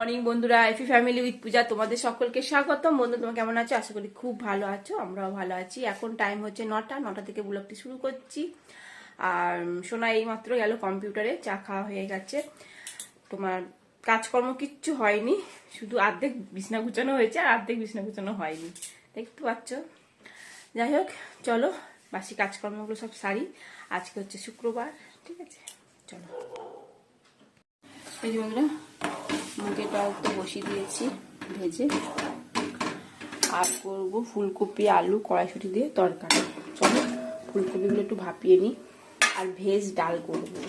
Morning বন্ধুরা, এফি family with পূজা তোমাদের সকলকে স্বাগতম। বন্ধু, তোমরা কেমন আছো? আশা করি খুব ভালো আছো, আমরাও ভালো আছি। এখন টাইম হচ্ছে 9টা থেকে ব্লগটি শুরু করছি। আর সোনা এই মাত্র গেল কম্পিউটারে, চা খাওয়া হয়ে গেছে। তোমার কাজকর্ম কিচ্ছু হয়নি, শুধু অর্ধেক বিছনা গুছানো হয়েছে আর অর্ধেক বিছনা গুছানো হয়নি, দেখতে পাচ্ছ। যাই হোক, চলো বাসি কাজকর্মগুলো সব সারি। আজকে হচ্ছে শুক্রবার, ঠিক আছে? চলো। এই যে বন্ধুরা, মুগের ডাল তো বসিয়ে দিয়েছি ভেজে, আর করবো ফুলকপি আলু কড়াইশুঁটি দিয়ে তরকারি। চলো ফুলকপিগুলো একটু ভাপিয়ে নিই, আর ভেজ ডাল করবো।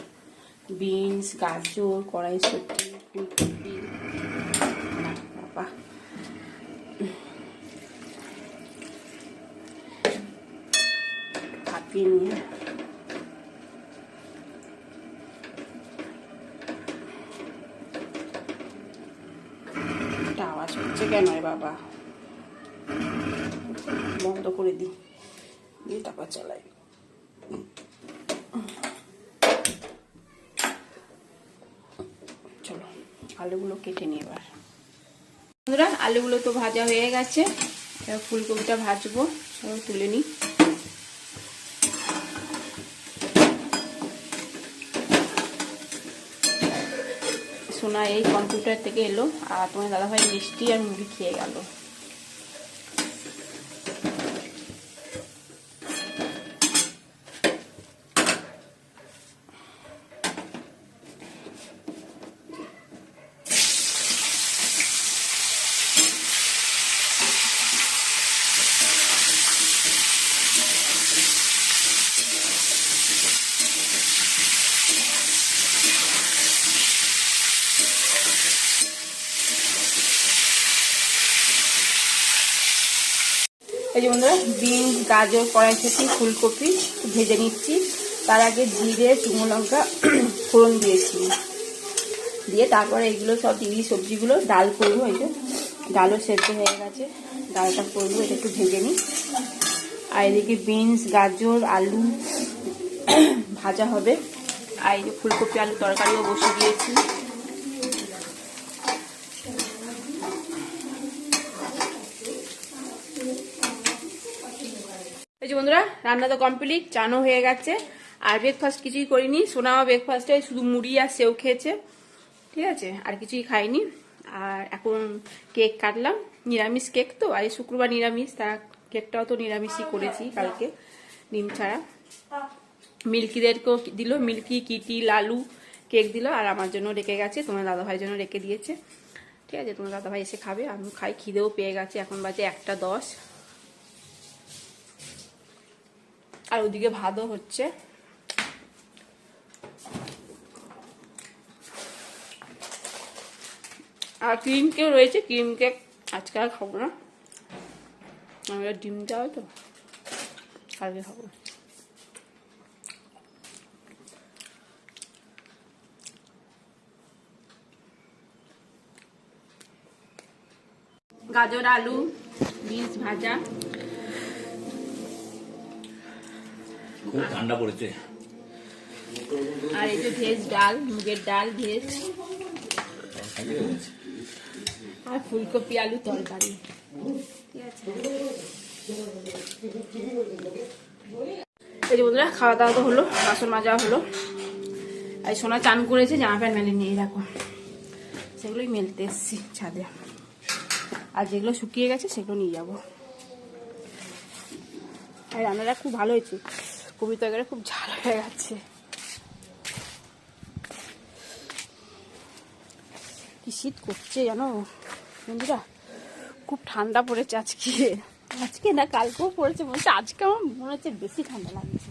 বিনস, গাজর, কড়াইশুঁটি, ফুলকপি, বাবা ভাপিয়ে নিয়ে আওয়াজ হচ্ছে কেন রে বাবা? বন্ধ করে দিই, দিয়ে তারপর চালাই। চলো আলুগুলো কেটে নিই এবার। বন্ধুরা, আলুগুলো তো ভাজা হয়ে গেছে, এবার ফুলকপিটা ভাজবো, সব তুলে নিই। সোনা এই কম্পিউটার থেকে এলো, আর তোমার দাদাভাই মিষ্টি আর মুড়ি খেয়ে গেল। এই যে বন্ধুরা, বিনস, গাজর, কড়াইশুঁটি, ফুলকপি ভেজে নিচ্ছি। তার আগে জিরে, শুকনো লঙ্কা ফোড়ন দিয়েছি, দিয়ে তারপরে এগুলো সব দিয়ে সবজিগুলো ডাল করবো। এই যে ডালও সেদ্ধ হয়ে গেছে, ডালটা করবো, এটা একটু ভেজে নিই। আর এদিকে বিনস, গাজর, আলু ভাজা হবে। আর এই যে ফুলকপি আলু তরকারিও বসিয়ে দিয়েছি। এই যে বন্ধুরা, রান্না তো কমপ্লিট, চানও হয়ে গেছে। আর ব্রেকফাস্ট কিছুই করিনি, সোনাও ব্রেকফাস্টে শুধু মুড়ি আর সেও খেয়েছে, ঠিক আছে? আর কিছুই খাইনি। আর এখন কেক কাটলাম, নিরামিষ কেক তো, আর শুক্রবার নিরামিষ, তার কেকটাও তো নিরামিষই করেছি কালকে, ডিম ছাড়া। মিল্কিদেরকেও দিল, মিল্কি, কিটি, লালু কেক দিল, আর আমার জন্য রেখে গেছে, তোমার দাদাভাইয়ের জন্য রেখে দিয়েছে, ঠিক আছে? তোমার দাদাভাই এসে খাবে, আমি খাই, খিদেও পেয়ে গেছে। এখন বাজে 1:10, আর ওদিকে ভাতও হচ্ছে। আর ক্রিম কেক রয়েছে, ক্রিম কেক আজকে আর খাবো না, আমরা ডিম দেওয়া তো কালকে খাবো। গাজর, আলু, বিনস ভাজা, খুব ঠান্ডা পড়েছে। আর এই যে ভেজ ডাল, মুগের ডাল ভেজ, আর ফুলকপি আলু তরকারি, ঠিক আছে? এই যে বন্ধুরা, খাওয়া দাওয়া তো হলো, বাসন মাজা হলো। আর সোনা চান করেছে, জামা প্যান্ট মেলে নিয়ে রাখো, সেগুলোই মেলতে এসছি ছাদে। আর যেগুলো শুকিয়ে গেছে সেগুলো নিয়ে যাবো। আর রান্নাটা খুব ভালো হয়েছে, কবি তরকারি খুব ঝাল হয়ে গেছে। কি শীত করছে জানো বন্ধুরা, খুব ঠান্ডা পড়েছে আজকে। আজকে না, কালকেও পড়েছে, বলছে আজকে আমার মনে হচ্ছে বেশি ঠান্ডা লাগছে।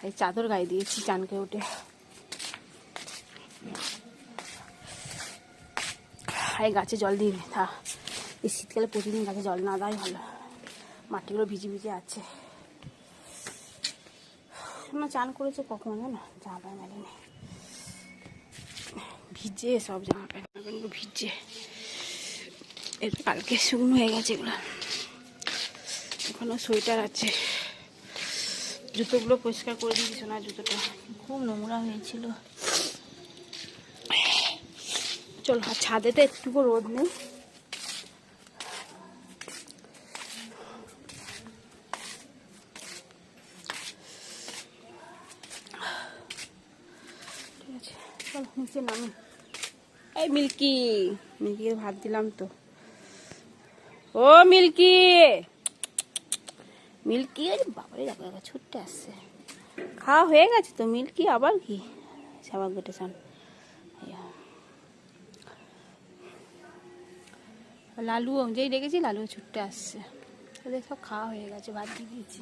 এই চাদর গায়ে দিয়েছি চানকে উঠে। এই গাছে জল দিই থা, এই শীতকালে প্রতিদিন গাছে জল না দেওয়াই ভালো, মাটিগুলো ভিজে ভিজে আছে। না চান করেছে কখন জানো, জামা প্যান্ট মেলেনি, ভিজে সব জামা প্যান্টগুলো ভিজে, এটা কালকে শুকনো হয়ে গেছে এগুলো। এখনো সোয়েটার আছে, জুতোগুলো পরিষ্কার করে দিয়েছি না, জুতোটা খুব নোংরা হয়েছিল। চলো, আর ছাদেতে একটুকু রোদ নেই। ঠিক আছে, চলো নিচে নামি। এই মিল্কি, মিল্কিকে ভাত দিলাম তো। ও মিল্কি, মিল্কি, আরে বাবারে দেখো ছুটতে আসছে। খাওয়া হয়ে গেছে তো মিল্কি, আবার কি সাবাক গেটে চান। লালু যেই ডেকেছি লালু ছুটতে আসছে। ওদের সব খাওয়া হয়ে গেছে, ভাত দিয়ে দিয়েছি।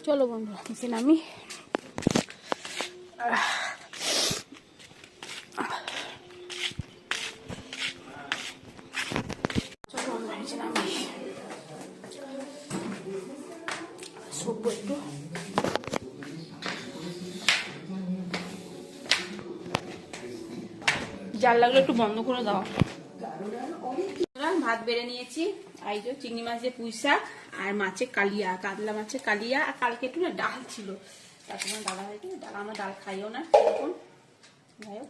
চলো বন্ধুরা নিচে নামি। চলো বন্ধুরা নিচে নামি, শোবো একটু। জানলাগুলো একটু বন্ধ করে দাও। ভাত বেড়ে নিয়েছি, এই যে চিংড়ি মাছ দিয়ে পুঁই শাক আর মাছের কালিয়া, কাতলা মাছের কালিয়া। আর কালকে একটু না ডাল ছিল, তার সময় ডালা হয়েছে। ডাল আমরা ডাল খাইও না এখন, যাই হোক।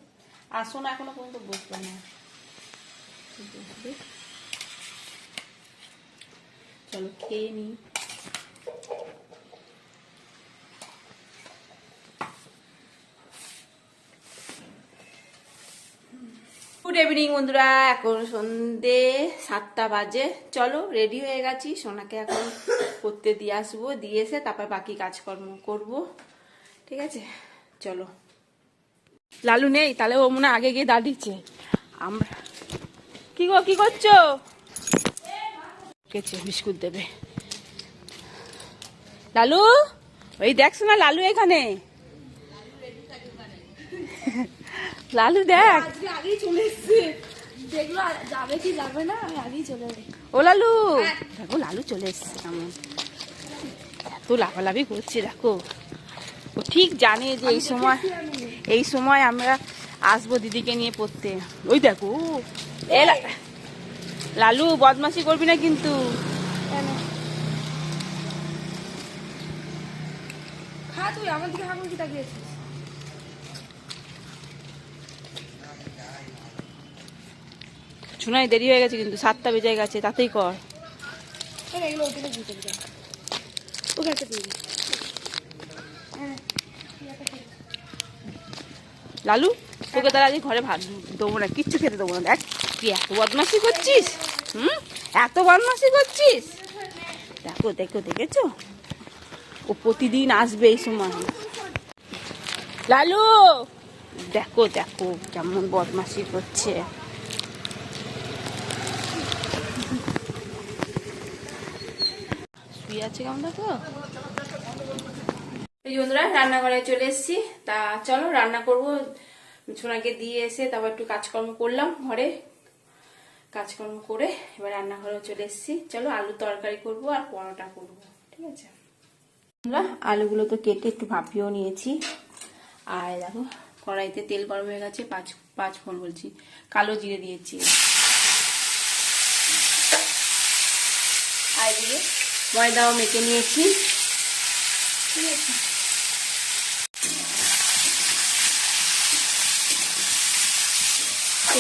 আসো না এখনো পর্যন্ত বসবো না, চলো খেয়ে নি। গুড ইভিনিং বন্ধুরা, এখন সন্ধে 7টা বাজে। চলো রেডি হয়ে গেছি, সোনাকে এখন পড়তে দিয়ে আসবো, দিয়ে এসে তারপর বাকি কাজকর্ম করব। ঠিক আছে চলো। লালু নেই, তাহলে ও মনে আগে গিয়ে দাঁড়িয়েছে। আমরা কি গো, কি করছো? কেছে বিস্কুট দেবে লালু। ওই দেখছো না লালু এখানে, লালু দেখ আগেই চলে এসছে, দেখলো যাবে কি যাবে না, আমি আগেই চলে এসেছি। ও লালু, দেখো লালু চলে এসছে, কেমন এত লাফালাফি করছে দেখো। ও ঠিক জানে যে এই সময় আমরা আসবো দিদিকে নিয়ে পড়তে। ওই দেখো লালু, বদমাশি করবি না কিন্তু। খা, তুই আমার দিকে হাঁকুর কি তাকিয়েছিস? শোনাই দেরি হয়ে গেছে কিন্তু, 7টা বেজে গেছে, তাতেই কর। এগুলো ওদিকে দিতে দিতে ওকে একটা দিয়ে দিই। লালু তোকে তাহলে আজ ঘরে ভাত দেবো না, কিচ্ছু খেতে দেবো না। দেখ তুই এত বদমাশি করছিস, এত বদমাশি করছিস। দেখো দেখো, দেখেছো ও প্রতিদিন আসবে এই সময়। লালু দেখো দেখো কেমন বদমাশি করছে। শুয়ে আছে কেমন দেখো। এই বন্ধুরা রান্নাঘরে চলে এসেছি, তা চলো রান্না করবো। সোনাকে দিয়ে এসে তারপর একটু কাজকর্ম করলাম ঘরে, কাজকর্ম করে এবার রান্নাঘরে চলে এসেছি। চলো আলু তরকারি করব আর পরোটা করব। ঠিক আছে আমরা আলুগুলো তো কেটে একটু ভাপিয়েও নিয়েছি। আর দেখো কড়াইতে তেল গরম হয়ে গেছে, পাঁচ ফোড়ন বলছি, কালো জিরে দিয়েছি। আর দিয়ে ময়দাও মেখে নিয়েছি। ঠিক আছে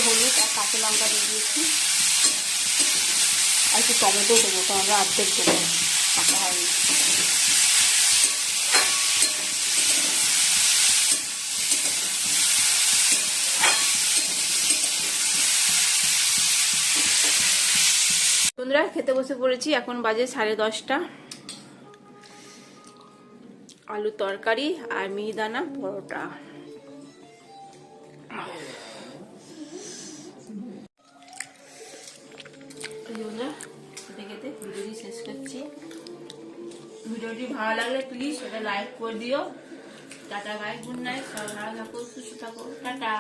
হলুদ আর কাঁচা লঙ্কা দিয়ে দিয়েছি, আর একটু টমেটো দেবো, টমেটো অর্ধেক দেবো, কাঁচা হয়নি। বন্ধুরা খেতে বসে পড়েছি, এখন বাজে 10:30। আলু তরকারি আর মিহিদানা পরোটা। খেতে ভিডিওটি শেষ করছি। ভিডিওটি ভালো লাগলে প্লিজ এটা লাইক করে দিও। টাটা বাই, গুড নাইট, সবাই ভালো থাকো, সুস্থ থাকো, টাটা।